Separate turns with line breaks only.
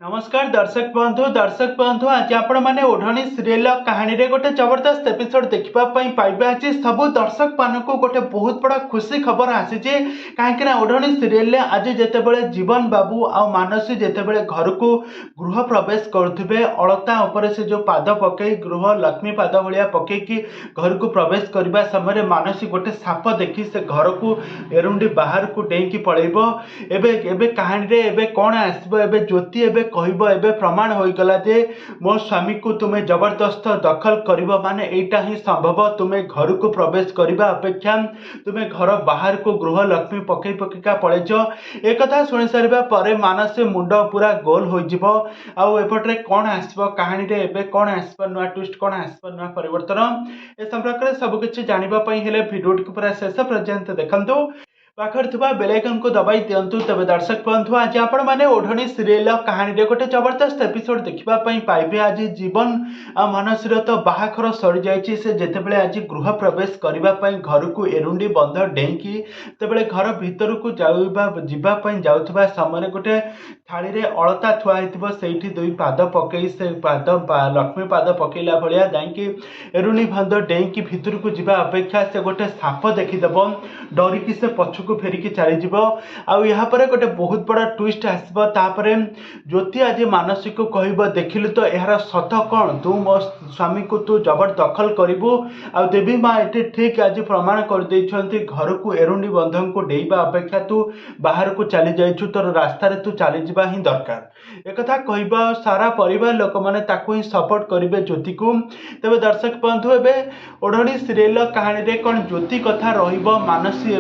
नमस्कार दर्शक बंधु आज आपण मैंने ओढ़नी सीरियल कहानी रे गोटे जबरदस्त एपिसोड देखापी पाइबे। आज सब दर्शक मान को गोटे बहुत बड़ा खुशी खबर आसी कहीं ओढ़नी सीरियल आज जितेबाला जीवन बाबू आ मानसी जितेबाला घर को गृह प्रवेश करुवे अलता उपरे से जो पाद पकई गृह लक्ष्मी पाद भाया पकईकी घर को प्रवेश करने समय मानसी गोटे साप देखी से घर को एरुंडी बाहर को डेईकी पलैब। एबे कहानी रे एबे कौन आसब एबे ज्योति एबे कहब एबे प्रमाण हो गला जे मो स्वामी को तुम्हें जबरदस्त दखल करिबो माने एटा ही संभव। तुम्हें घर को प्रवेश करने अपेक्षा तुम्हें घर बाहर को गृह लक्ष्मी पकई पकईका पलैच। एक कथा शुणी सारा पर मानस मुंड पूरा गोल हो एपटे कौन आसब कहानी रे एबे कौन आसब नुआ ट्विस्ट कौन आसब नुआ परिवर्तन ए संपर्क में सबकिछि जानिबा पई हेले भिडियो को पूरा शेष पर्यंत देखंतु पाखर थुबा बेल आइकन को दबाई दिंतु। तबे दर्शक बंधु आज आपण मैंने ओढ़नी सीरियल कहानी रे गोटे जबरदस्त एपिसोड देखापी पाइबे। आज जीवन आ मानसीर तो बाहाघर सरी जाइए से जितेबाला आज गृह प्रवेश करने घर को एरुंडी बंध डेईकी तेबले घर भीतर को जावाई जाऊा समय गोटे थाली रे अलता थुआ से दुई पाद पकई से पाद लक्ष्मी पाद पकईला भाया जाकि एरुणी बंध डेईकी भीतर को जावा अपेक्षा से गोटे साप देखीदेव डरिकी से पछक फेरिकी चलीज आपर गोटे बहुत बड़ा ट्विस्ट आसपर ज्योति आज मानसी को कह देखिलु तो यार सत कौन तू मो स्वामी को तू जबर दखल करू आ देवी माँ ये ठीक आज प्रमाण कर घर को एरुंडी बंधन को डेइबा अपेक्षा तू बाहर को चली जाइछु तोर रास्तार तू चली जावा ही दरकार एक कह सारा परिवार लोक मैंने ही सपोर्ट करेंगे ज्योति को। तेज दर्शक बंधु एवं ओढ़नी सीरियल कहानी रे कौन ज्योति कथा रही मानसी